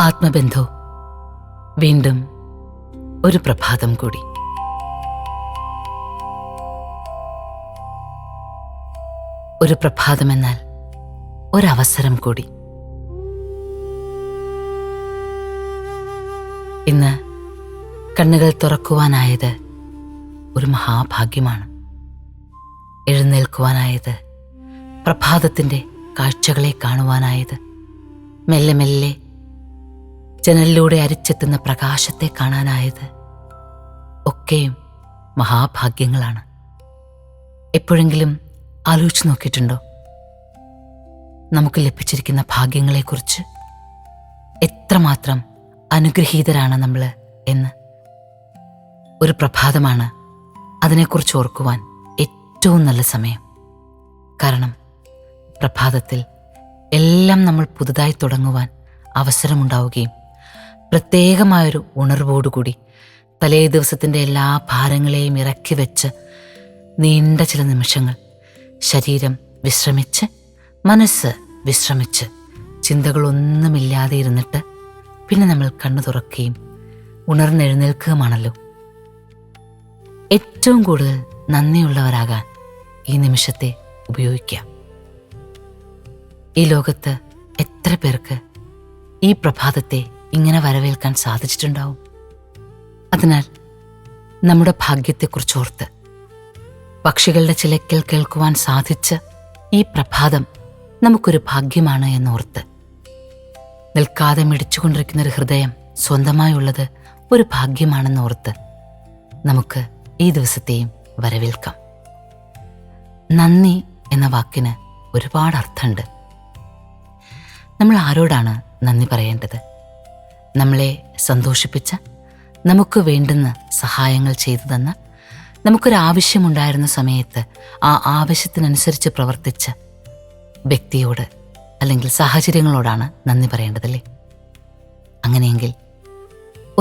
ആത്മബന്ധു വീണ്ടും ഒരു പ്രഭാതം കൂടി. ഒരു പ്രഭാതമെന്നാൽ ഒരവസരം കൂടി. ഇന്ന് കണ്ണുകൾ തുറക്കുവാനായത് ഒരു മഹാഭാഗ്യമാണ്. എഴുന്നേൽക്കുവാനായത്, പ്രഭാതത്തിൻ്റെ കാഴ്ചകളെ കാണുവാനായത്, മെല്ലെ മെല്ലെ ജനലിലൂടെ അരിച്ചെത്തുന്ന പ്രകാശത്തെ കാണാനായത് ഒക്കെയും മഹാഭാഗ്യങ്ങളാണ്. എപ്പോഴെങ്കിലും ആലോചിച്ച് നോക്കിയിട്ടുണ്ടോ നമുക്ക് ലഭിച്ചിരിക്കുന്ന ഭാഗ്യങ്ങളെക്കുറിച്ച്? എത്രമാത്രം അനുഗ്രഹീതരാണ് നമ്മൾ എന്ന്. ഒരു പ്രഭാതമാണ് അതിനെക്കുറിച്ച് ഓർക്കുവാൻ ഏറ്റവും നല്ല സമയം. കാരണം പ്രഭാതത്തിൽ എല്ലാം നമ്മൾ പുതുതായി തുടങ്ങുവാൻ അവസരമുണ്ടാവുകയും പ്രത്യേകമായൊരു ഉണർവോടുകൂടി തലേ ദിവസത്തിൻ്റെ എല്ലാ ഭാരങ്ങളെയും ഇറക്കി വെച്ച് നീണ്ട ചില നിമിഷങ്ങൾ ശരീരം വിശ്രമിച്ച്, മനസ്സ് വിശ്രമിച്ച്, ചിന്തകളൊന്നുമില്ലാതെ ഇരുന്നിട്ട് പിന്നെ നമ്മൾ കണ്ണു തുറക്കുകയും ഉണർന്നെഴുന്നേൽക്കുകയുമാണല്ലോ. ഏറ്റവും കൂടുതൽ നന്ദിയുള്ളവരാകാൻ ഈ നിമിഷത്തെ ഉപയോഗിക്കാം. ഈ ലോകത്ത് എത്ര പേർക്ക് ഈ പ്രഭാതത്തെ ഇങ്ങനെ വരവേൽക്കാൻ സാധിച്ചിട്ടുണ്ടാവും. അതിനാൽ നമ്മുടെ ഭാഗ്യത്തെക്കുറിച്ചോർത്ത്, പക്ഷികളുടെ ചിലക്കൽ കേൾക്കുവാൻ സാധിച്ച ഈ പ്രഭാതം നമുക്കൊരു ഭാഗ്യമാണ് എന്നോർത്ത്, നിൽക്കാതെ മിടിച്ചുകൊണ്ടിരിക്കുന്നൊരു ഹൃദയം സ്വന്തമായുള്ളത് ഒരു ഭാഗ്യമാണെന്നോർത്ത് നമുക്ക് ഈ ദിവസത്തെയും വരവേൽക്കാം. നന്ദി എന്ന വാക്കിന് ഒരുപാട് അർത്ഥമുണ്ട്. നമ്മൾ ആരോടാണ് നന്ദി പറയേണ്ടത്? നമ്മളെ സന്തോഷിപ്പിച്ച, നമുക്ക് വേണ്ടുന്ന സഹായങ്ങൾ ചെയ്തു തന്ന, നമുക്കൊരാവശ്യമുണ്ടായിരുന്ന സമയത്ത് ആ ആവശ്യത്തിനനുസരിച്ച് പ്രവർത്തിച്ച വ്യക്തിയോട് അല്ലെങ്കിൽ സാഹചര്യങ്ങളോടാണ് നന്ദി പറയേണ്ടതല്ലേ? അങ്ങനെയെങ്കിൽ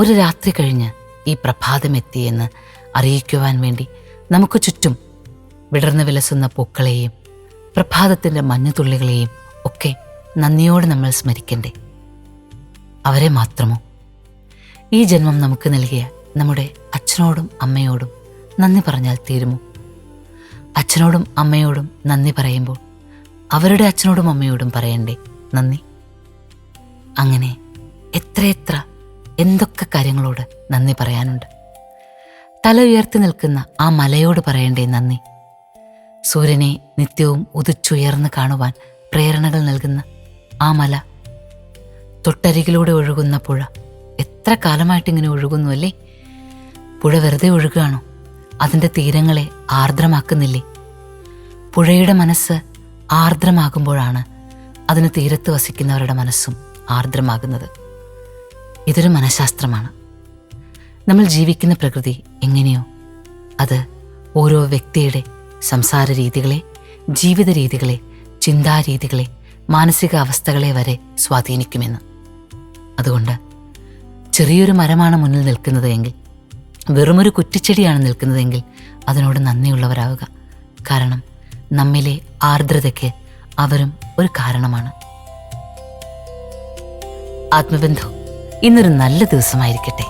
ഒരു രാത്രി കഴിഞ്ഞ് ഈ പ്രഭാതം എത്തിയെന്ന് അറിയിക്കുവാൻ വേണ്ടി നമുക്ക് ചുറ്റും വിടർന്നു വിലസുന്ന പൂക്കളെയും പ്രഭാതത്തിൻ്റെ മഞ്ഞുതുള്ളികളെയും ഒക്കെ നന്ദിയോടെ നമ്മൾ സ്മരിക്കണ്ടേ? അവരെ മാത്രമോ? ഈ ജന്മം നമുക്ക് നൽകിയ നമ്മുടെ അച്ഛനോടും അമ്മയോടും നന്ദി പറഞ്ഞാൽ തീരുമോ? അച്ഛനോടും അമ്മയോടും നന്ദി പറയുമ്പോൾ അവരുടെ അച്ഛനോടും അമ്മയോടും പറയണ്ടേ നന്ദി? അങ്ങനെ എത്രയെത്ര എന്തൊക്കെ കാര്യങ്ങളോട് നന്ദി പറയാനുണ്ട്. തല ഉയർത്തി നിൽക്കുന്ന ആ മലയോട് പറയണ്ടേ നന്ദി? സൂര്യനെ നിത്യവും ഉദിച്ചുയർന്ന് കാണുവാൻ പ്രേരണകൾ നൽകുന്ന ആ മല, തൊട്ടരികിലൂടെ ഒഴുകുന്ന പുഴ, എത്ര കാലമായിട്ടിങ്ങനെ ഒഴുകുന്നു അല്ലേ? പുഴ വെറുതെ ഒഴുകുകയാണോ? അതിൻ്റെ തീരങ്ങളെ ആർദ്രമാക്കുന്നില്ലേ? പുഴയുടെ മനസ്സ് ആർദ്രമാകുമ്പോഴാണ് അതിന് തീരത്ത് വസിക്കുന്നവരുടെ മനസ്സും ആർദ്രമാകുന്നത്. ഇതൊരു മനഃശാസ്ത്രമാണ്. നമ്മൾ ജീവിക്കുന്ന പ്രകൃതി എങ്ങനെയോ അത് ഓരോ വ്യക്തിയുടെ സംസാര രീതികളെ, ജീവിത രീതികളെ, ചിന്താരീതികളെ, മാനസിക അവസ്ഥകളെ വരെ സ്വാധീനിക്കുമെന്ന്. അതുകൊണ്ട് ചെറിയൊരു മരമാണ് മുന്നിൽ നിൽക്കുന്നത് എങ്കിൽ, വെറുമൊരു കുറ്റിച്ചെടിയാണ് നിൽക്കുന്നതെങ്കിൽ അതിനോട് നന്ദിയുള്ളവരാവുക. കാരണം നമ്മിലെ ആർദ്രതയ്ക്ക് അവരും ഒരു കാരണമാണ്. ആത്മബന്ധു ഇന്നൊരു നല്ല ദിവസമായിരിക്കട്ടെ.